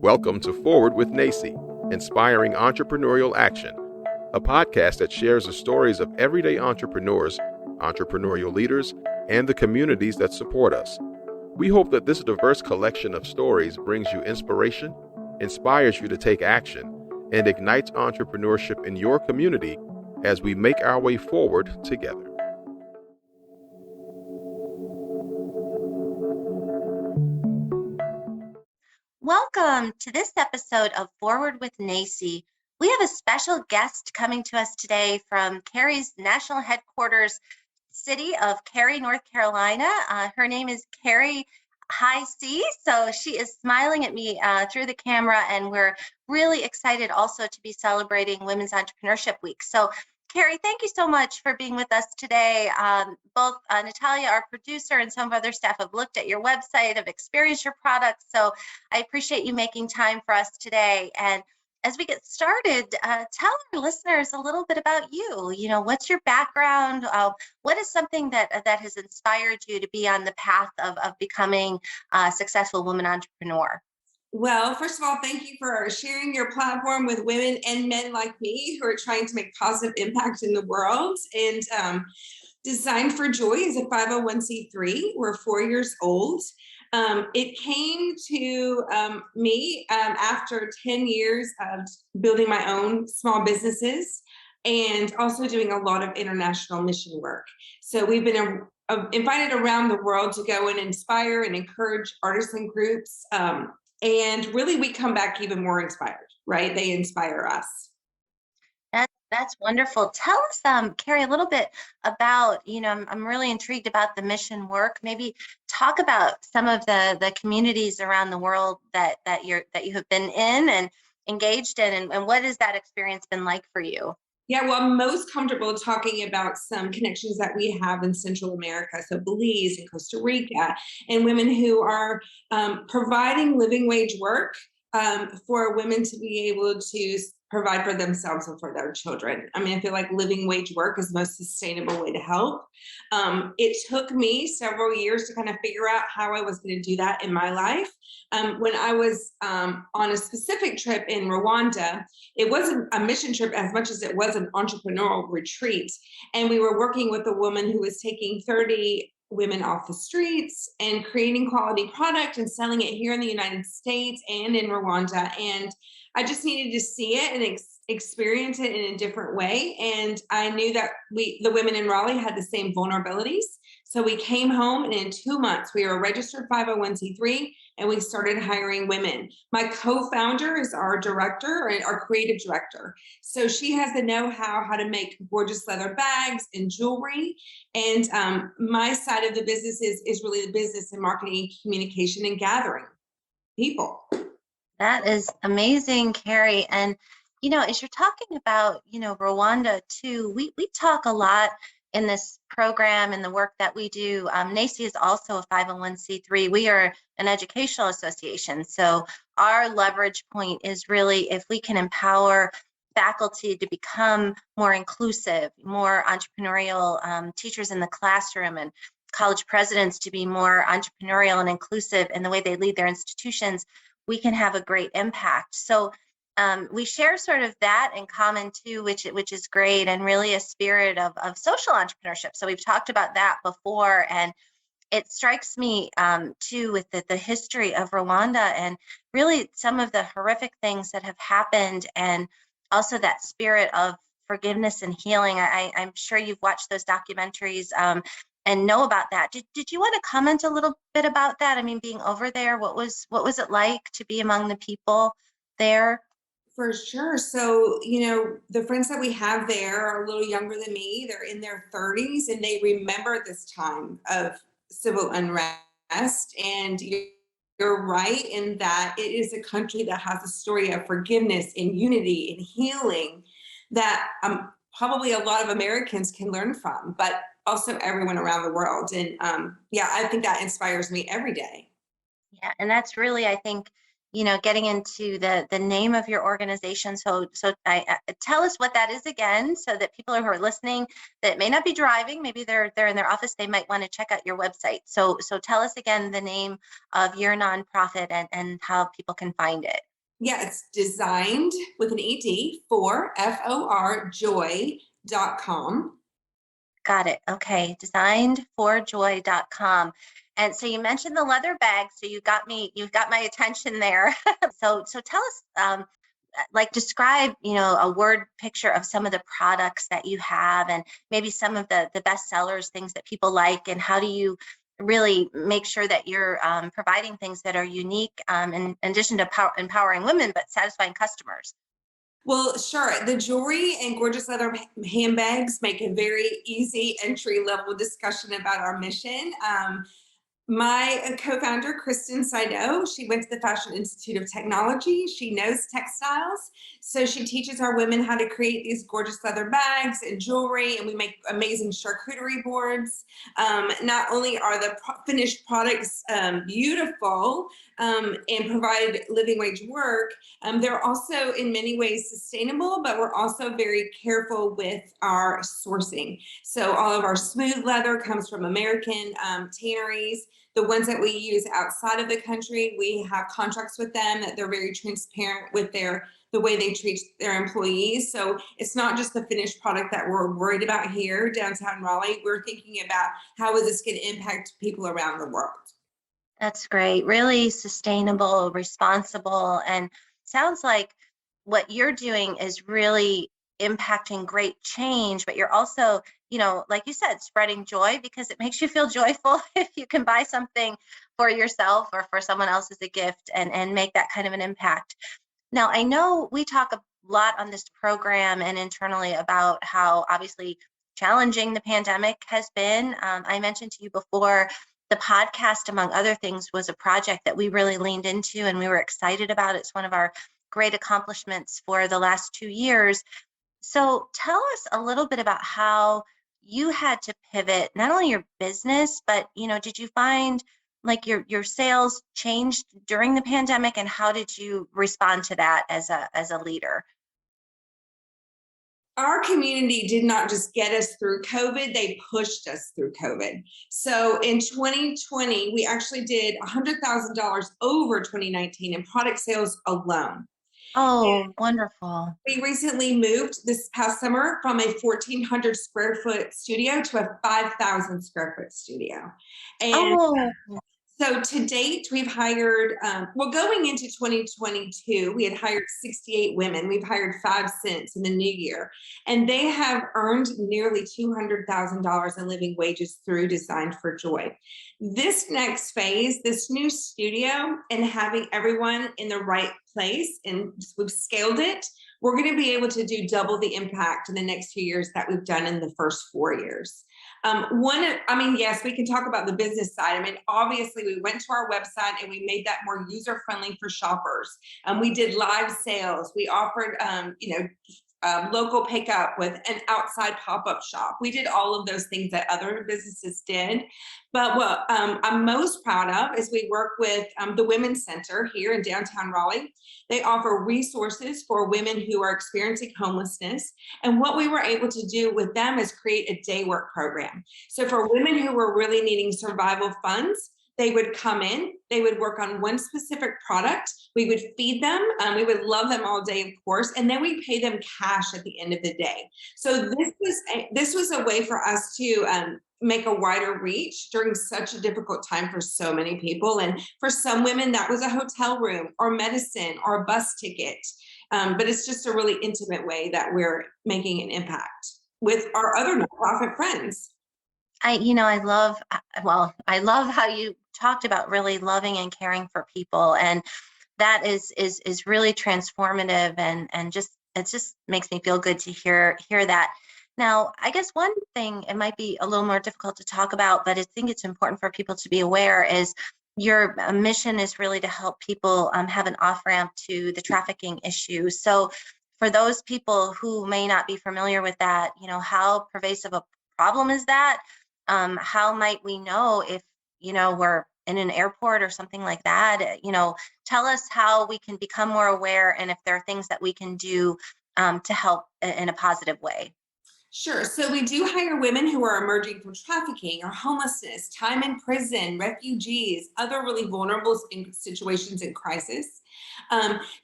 Welcome to Forward with NACCE, Inspiring Entrepreneurial Action, a podcast that shares the stories of everyday entrepreneurs, entrepreneurial leaders, and the communities that support us. We hope that this diverse collection of stories brings you inspiration, inspires you to take action, and ignites entrepreneurship in your community as we make our way forward together. Welcome to this episode of Forward with NACCE. We have a special guest coming to us today from Cary's national headquarters city of Cary, North Carolina. Her name is Cary Heise. So she is smiling at me through the camera, and we're really excited also to be celebrating Women's Entrepreneurship Week. So Cary, thank you so much for being with us today. Both Natalia, our producer, and some of other staff have looked at your website, have experienced your products. So I appreciate you making time for us today. And as we get started, tell our listeners a little bit about you. You know, what's your background? What is something that has inspired you to be on the path of becoming a successful woman entrepreneur? Well, first of all, thank you for sharing your platform with women and men like me who are trying to make positive impact in the world. And Design for Joy is a 501c3. We're 4 years old. It came to me after 10 years of building my own small businesses and also doing a lot of international mission work. So we've been invited around the world to go and inspire and encourage artisan groups. And really, we come back even more inspired, right? They inspire us. That's wonderful. Tell us, Cary, a little bit about, I'm really intrigued about the mission work. Maybe talk about some of the communities around the world that you have been in and engaged in, and what has that experience been like for you? Yeah, well, I'm most comfortable talking about some connections that we have in Central America, so Belize and Costa Rica, and women who are providing living wage work for women to be able to provide for themselves and for their children. I mean, I feel like living wage work is the most sustainable way to help. It took me several years to kind of figure out how I was going to do that in my life. When I was on a specific trip in Rwanda, it wasn't a mission trip as much as it was an entrepreneurial retreat. And we were working with a woman who was taking 30 women off the streets and creating quality product and selling it here in the United States and in Rwanda. And I just needed to see it and experience it in a different way. And I knew that the women in Raleigh had the same vulnerabilities. So we came home, and in 2 months, we were a registered 501c3, and we started hiring women. My co-founder is our director, or our creative director. So she has the know-how to make gorgeous leather bags and jewelry. And my side of the business is really the business and marketing, communication, and gathering people. That is amazing, Cary. And, as you're talking about, Rwanda too, we talk a lot in this program and the work that we do. NACCE is also a 501c3. We are an educational association. So our leverage point is really if we can empower faculty to become more inclusive, more entrepreneurial, teachers in the classroom, and college presidents to be more entrepreneurial and inclusive in the way they lead their institutions, we can have a great impact. So we share sort of that in common too, which is great, and really a spirit of social entrepreneurship. So we've talked about that before, and it strikes me too with the history of Rwanda and really some of the horrific things that have happened, and also that spirit of forgiveness and healing. I'm sure you've watched those documentaries and know about that. Did you want to comment a little bit about that? I mean, being over there, what was it like to be among the people there? For sure. So, the friends that we have there are a little younger than me. They're in their 30s, and they remember this time of civil unrest. And you're right in that it is a country that has a story of forgiveness and unity and healing that probably a lot of Americans can learn from, but also everyone around the world. And I think that inspires me every day. Yeah, and that's really, I think, getting into the name of your organization. So tell us what that is again, so that people who are listening that may not be driving, maybe they're in their office, they might want to check out your website. So tell us again the name of your nonprofit and how people can find it. Yeah, it's designed with an ED for FOR joy.com. Got it. Okay. Designedforjoy.com. And so you mentioned the leather bag. So you've got my attention there. So tell us, like describe, a word picture of some of the products that you have and maybe some of the best sellers, things that people like, and how do you really make sure that you're providing things that are unique in addition to empowering women, but satisfying customers. Well, sure. The jewelry and gorgeous leather handbags make a very easy entry level discussion about our mission. My co-founder, Kristen Saido, she went to the Fashion Institute of Technology. She knows textiles. So she teaches our women how to create these gorgeous leather bags and jewelry, and we make amazing charcuterie boards. Not only are the finished products beautiful and provide living wage work, they're also in many ways sustainable, but we're also very careful with our sourcing. So all of our smooth leather comes from American tanneries. The ones that we use outside of the country, we have contracts with them that they're very transparent with the way they treat their employees. So it's not just the finished product that we're worried about here downtown Raleigh. We're thinking about how is this going to impact people around the world. That's great. Really sustainable, responsible, and sounds like what you're doing is really impacting great change, but you're also, like you said, spreading joy because it makes you feel joyful if you can buy something for yourself or for someone else as a gift and make that kind of an impact. Now, I know we talk a lot on this program and internally about how obviously challenging the pandemic has been. I mentioned to you before, the podcast, among other things, was a project that we really leaned into and we were excited about. It's one of our great accomplishments for the last 2 years. So tell us a little bit about how you had to pivot, not only your business, but did you find like your sales changed during the pandemic, and how did you respond to that as a leader? Our community did not just get us through COVID, they pushed us through COVID. So in 2020, we actually did $100,000 over 2019 in product sales alone. Oh, wonderful. We recently moved this past summer from a 1,400 square foot studio to a 5,000 square foot studio. And Oh, so to date, we've hired, going into 2022, we had hired 68 women. We've hired 5 since in the new year, and they have earned nearly $200,000 in living wages through Designed for Joy. This next phase, this new studio, and having everyone in the right place, and we've scaled it, we're going to be able to do double the impact in the next few years that we've done in the first 4 years. Yes, we can talk about the business side. Obviously, we went to our website and we made that more user friendly for shoppers. We did live sales. We offered, local pickup with an outside pop-up shop. We did all of those things that other businesses did. But what I'm most proud of is we work with the Women's Center here in downtown Raleigh. They offer resources for women who are experiencing homelessness. And what we were able to do with them is create a day work program. So for women who were really needing survival funds, they would come in, they would work on one specific product, we would feed them, we would love them all day, of course, and then we pay them cash at the end of the day. So this was a way for us to make a wider reach during such a difficult time for so many people. And for some women, that was a hotel room or medicine or a bus ticket. But it's just a really intimate way that we're making an impact with our other nonprofit friends. I love how you talked about really loving and caring for people, and that is really transformative, and just it just makes me feel good to hear that. Now, I guess one thing, it might be a little more difficult to talk about, but I think it's important for people to be aware, is your mission is really to help people have an off ramp to the trafficking issue. So for those people who may not be familiar with that, how pervasive a problem is that? How might we know if, we're in an airport or something like that? Tell us how we can become more aware and if there are things that we can do to help in a positive way. Sure. So we do hire women who are emerging from trafficking or homelessness, time in prison, refugees, other really vulnerable situations in crisis.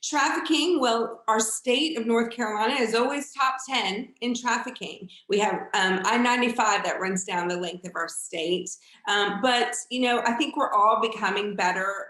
Trafficking, well, our state of North Carolina is always top 10 in trafficking. We have I-95 that runs down the length of our state. But, I think we're all becoming better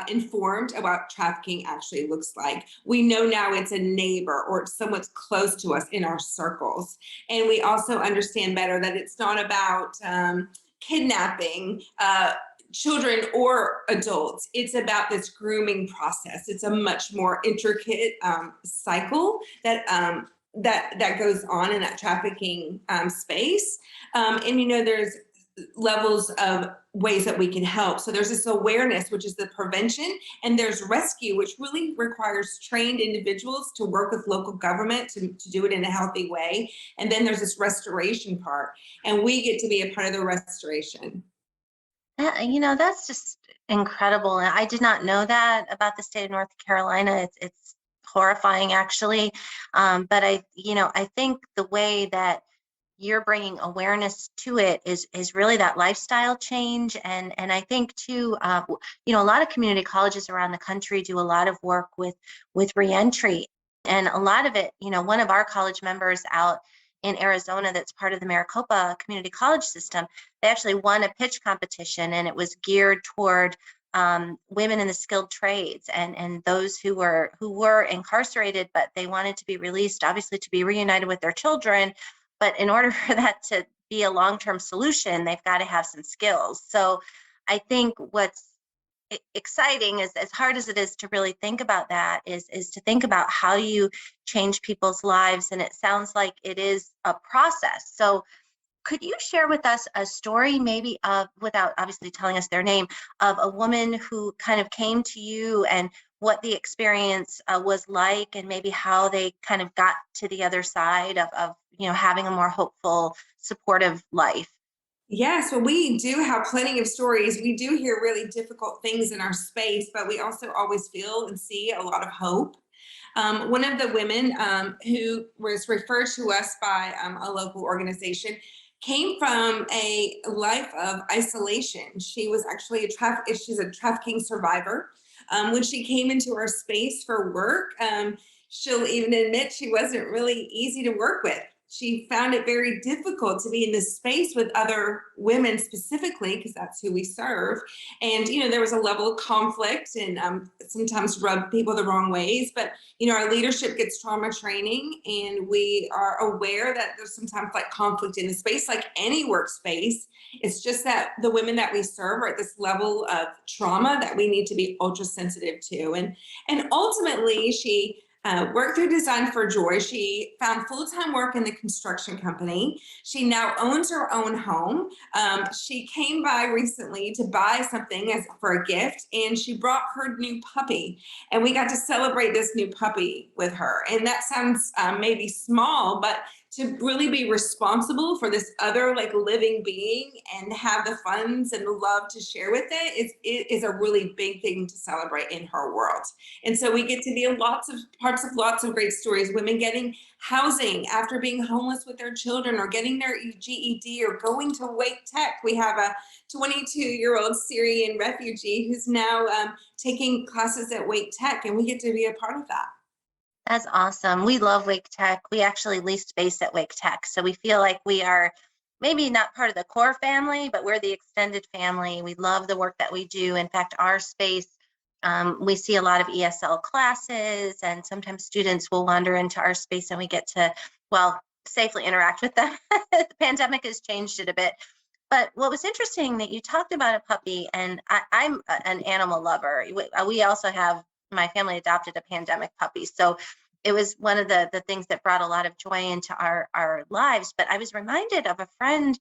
informed about what trafficking actually looks like. We know now it's a neighbor or it's someone close to us in our circles. And we also understand better that it's not about kidnapping children or adults. It's about this grooming process. It's a much more intricate cycle that goes on in that trafficking space. And there's levels of ways that we can help. So there's this awareness, which is the prevention, and there's rescue, which really requires trained individuals to work with local government to do it in a healthy way. And then there's this restoration part, and we get to be a part of the restoration. That's just incredible. And I did not know that about the state of North Carolina. It's horrifying, actually. But I think the way that you're bringing awareness to it is really that lifestyle change. And I think too, a lot of community colleges around the country do a lot of work with reentry, and a lot of it, one of our college members out in Arizona that's part of the Maricopa Community College system, they actually won a pitch competition, and it was geared toward women in the skilled trades and those who were incarcerated, but they wanted to be released, obviously to be reunited with their children. But in order for that to be a long-term solution, they've got to have some skills. So I think what's exciting is, as hard as it is to really think about that, is to think about how you change people's lives. And it sounds like it is a process. So could you share with us a story, maybe without obviously telling us their name, of a woman who kind of came to you and what the experience was like, and maybe how they kind of got to the other side of having a more hopeful, supportive life? Yes, well, we do have plenty of stories. We do hear really difficult things in our space, but we also always feel and see a lot of hope. One of the women who was referred to us by a local organization came from a life of isolation. She was actually she's a trafficking survivor. When she came into our space for work, she'll even admit she wasn't really easy to work with. She found it very difficult to be in this space with other women specifically, because that's who we serve. And, there was a level of conflict and sometimes rubbed people the wrong ways. But, our leadership gets trauma training, and we are aware that there's sometimes like conflict in the space, like any workspace. It's just that the women that we serve are at this level of trauma that we need to be ultra sensitive to. And ultimately, she worked through Design for Joy. She found full-time work in the construction company. She now owns her own home. She came by recently to buy something for a gift, and she brought her new puppy. And we got to celebrate this new puppy with her. And that sounds maybe small, but to really be responsible for this other living being and have the funds and the love to share with it is a really big thing to celebrate in her world. And so we get to be lots of great stories. Women getting housing after being homeless with their children, or getting their GED, or going to Wake Tech. We have a 22-year-old Syrian refugee who's now taking classes at Wake Tech, and we get to be a part of that. That's awesome. We love Wake Tech. We actually leased space at Wake Tech. So we feel like we are maybe not part of the core family, but we're the extended family. We love the work that we do. In fact, our space, we see a lot of ESL classes, and sometimes students will wander into our space and we get to, safely interact with them. The pandemic has changed it a bit. But what was interesting that you talked about a puppy, and I'm an animal lover. We also have, my family adopted a pandemic puppy. So it was one of the things that brought a lot of joy into our lives. But I was reminded of a friend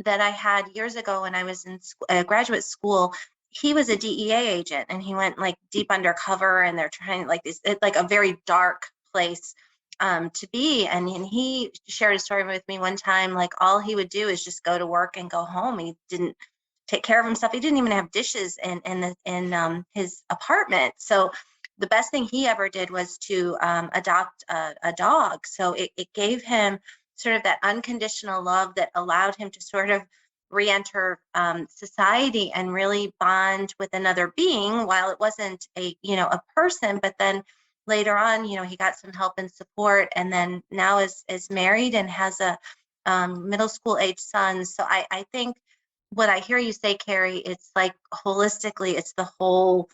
that I had years ago when I was in graduate school. He was a DEA agent, and he went deep undercover, and they're trying a very dark place to be. And he shared a story with me one time, all he would do is just go to work and go home. He didn't take care of himself. He didn't even have dishes in his apartment. So the best thing he ever did was to adopt a dog. So it gave him sort of that unconditional love that allowed him to sort of re-enter society and really bond with another being, while it wasn't a person. But then later on, he got some help and support, and then now is married and has a middle school age son. So I think what I hear you say, Cary, it's like holistically, it's the whole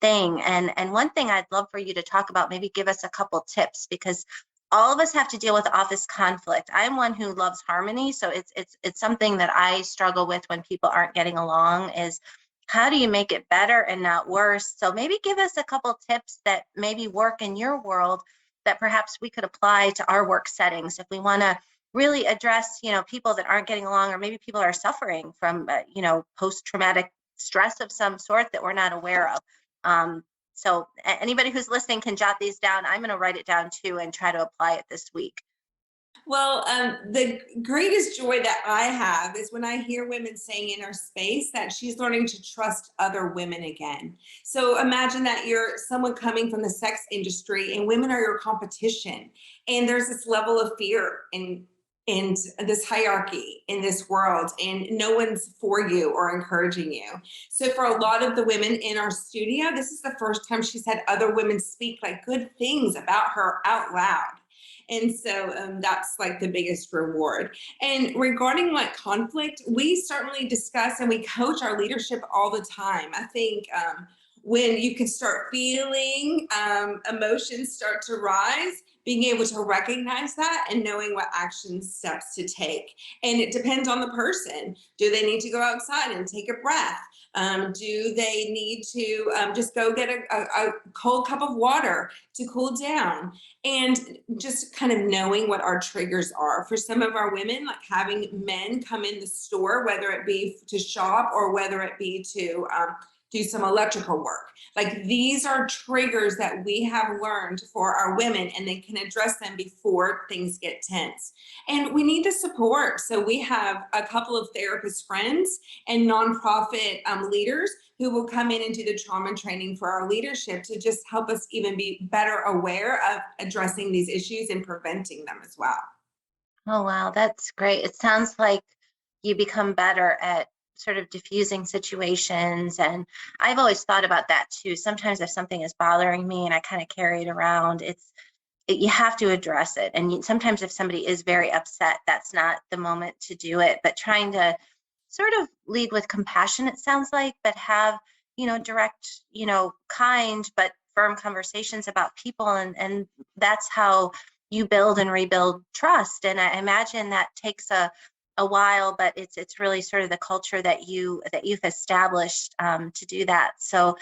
thing. And one thing I'd love for you to talk about, maybe give us a couple tips, because all of us have to deal with office conflict. I'm one who loves harmony, so it's something that I struggle with when people aren't getting along, is how do you make it better and not worse? So maybe give us a couple tips that maybe work in your world that perhaps we could apply to our work settings if we want to really address, people that aren't getting along, or maybe people are suffering from, post-traumatic stress of some sort that we're not aware of. So anybody who's listening can jot these down. I'm going to write it down too and try to apply it this week. Well, the greatest joy that I have is when I hear women saying in our space that she's learning to trust other women again. So imagine that you're someone coming from the sex industry and women are your competition. And there's this level of fear and this hierarchy in this world, and no one's for you or encouraging you. So for a lot of the women in our studio, this is the first time she's had other women speak like good things about her out loud. And so that's like the biggest reward. And regarding like conflict, we certainly discuss and we coach our leadership all the time. I think when you can start feeling emotions start to rise, being able to recognize that and knowing what action steps to take. And it depends on the person. Do they need to go outside and take a breath? Do they need to just go get a cold cup of water to cool down? And just kind of knowing what our triggers are. For some of our women, like having men come in the store, whether it be to shop or whether it be to do some electrical work. Like these are triggers that we have learned for our women, and they can address them before things get tense. And we need the support. So we have a couple of therapist friends and nonprofit leaders who will come in and do the trauma training for our leadership to just help us even be better aware of addressing these issues and preventing them as well. Oh, wow, that's great. It sounds like you become better at sort of diffusing situations. And I've always thought about that too. Sometimes if something is bothering me and I kind of carry it around, you have to address it. And sometimes if somebody is very upset, that's not the moment to do it. But trying to sort of lead with compassion, it sounds like, but have, direct, kind but firm conversations about people. And that's how you build and rebuild trust. And I imagine that takes a while, but it's really sort of the culture that you've established to do that. So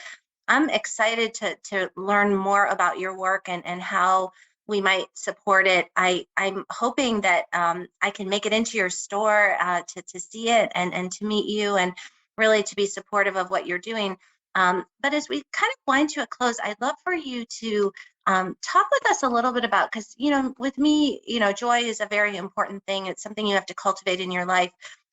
I'm excited to learn more about your work and how we might support it. I'm hoping that I can make it into your store to see it and to meet you, and really to be supportive of what you're doing. But as we kind of wind to a close, I'd love for you to talk with us a little bit about, because, with me, joy is a very important thing. It's something you have to cultivate in your life.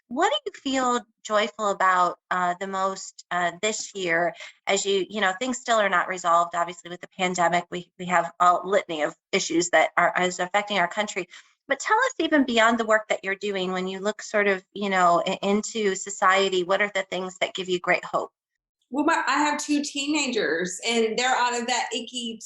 What do you feel joyful about the most this year, as things still are not resolved, obviously, with the pandemic. We have a litany of issues that is affecting our country. But tell us, even beyond the work that you're doing, when you look sort of, into society, what are the things that give you great hope? Well, I have two teenagers, and they're out of that icky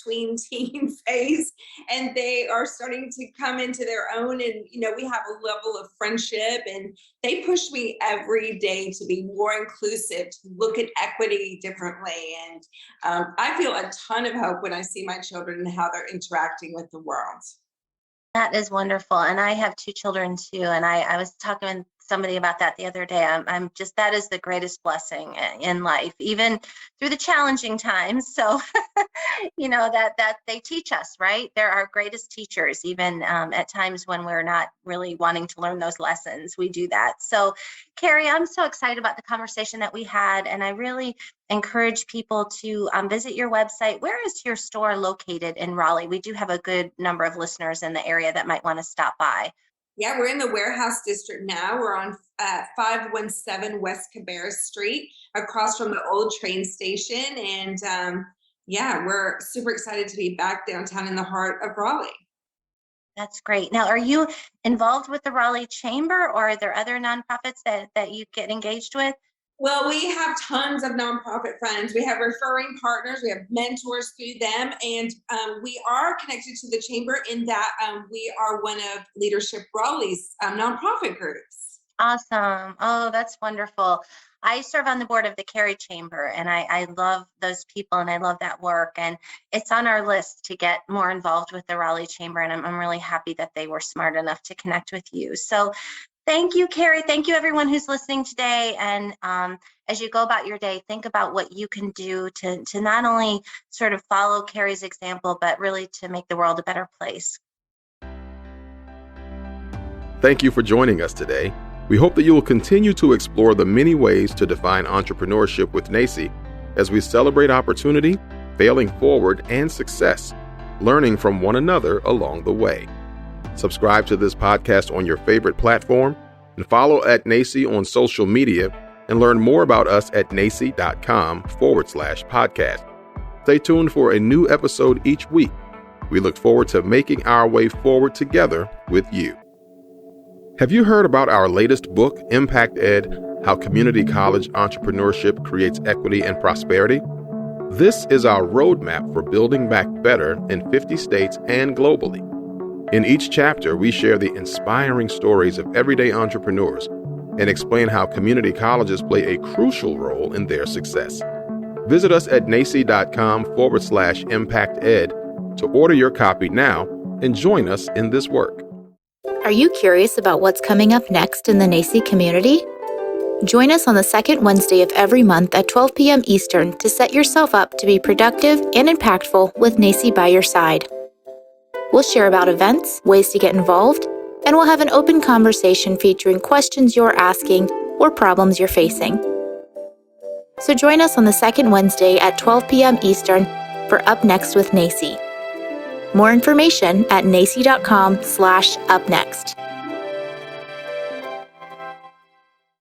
tween teen phase, and they are starting to come into their own. And we have a level of friendship, and they push me every day to be more inclusive, to look at equity differently. And I feel a ton of hope when I see my children and how they're interacting with the world. That is wonderful. And I have two children too. And I was talking with somebody about that the other day. I'm just, that is the greatest blessing in life, even through the challenging times. So, that they teach us, right? They're our greatest teachers, even at times when we're not really wanting to learn those lessons. We do that. So, Cary, I'm so excited about the conversation that we had. And I really encourage people to visit your website. Where is your store located in Raleigh? We do have a good number of listeners in the area that might want to stop by. Yeah, we're in the warehouse district now. We're on 517 West Cabarrus Street, across from the old train station. And yeah, we're super excited to be back downtown in the heart of Raleigh. That's great. Now, are you involved with the Raleigh Chamber, or are there other nonprofits that you get engaged with? Well, we have tons of nonprofit friends. We have referring partners. We have mentors through them, and we are connected to the chamber in that we are one of Leadership Raleigh's nonprofit groups. Awesome. Oh, that's wonderful. I serve on the board of the Cary Chamber, and I love those people and I love that work. And it's on our list to get more involved with the Raleigh Chamber. And I'm really happy that they were smart enough to connect with you. So thank you, Cary. Thank you, everyone who's listening today. And as you go about your day, think about what you can do to not only sort of follow Cary's example, but really to make the world a better place. Thank you for joining us today. We hope that you will continue to explore the many ways to define entrepreneurship with NACCE as we celebrate opportunity, failing forward, and success, learning from one another along the way. Subscribe to this podcast on your favorite platform and follow at NACCE on social media and learn more about us at nacce.com/podcast. Stay tuned for a new episode each week. We look forward to making our way forward together with you. Have you heard about our latest book, Impact Ed: How Community College Entrepreneurship Creates Equity and Prosperity? This is our roadmap for building back better in 50 states and globally. In each chapter, we share the inspiring stories of everyday entrepreneurs and explain how community colleges play a crucial role in their success. Visit us at nacce.com/impacted to order your copy now and join us in this work. Are you curious about what's coming up next in the NACCE community? Join us on the second Wednesday of every month at 12 p.m. Eastern to set yourself up to be productive and impactful with NACCE by your side. We'll share about events, ways to get involved, and we'll have an open conversation featuring questions you're asking or problems you're facing. So join us on the second Wednesday at 12 p.m. Eastern for Up Next with NACCE. More information at nacce.com/upnext.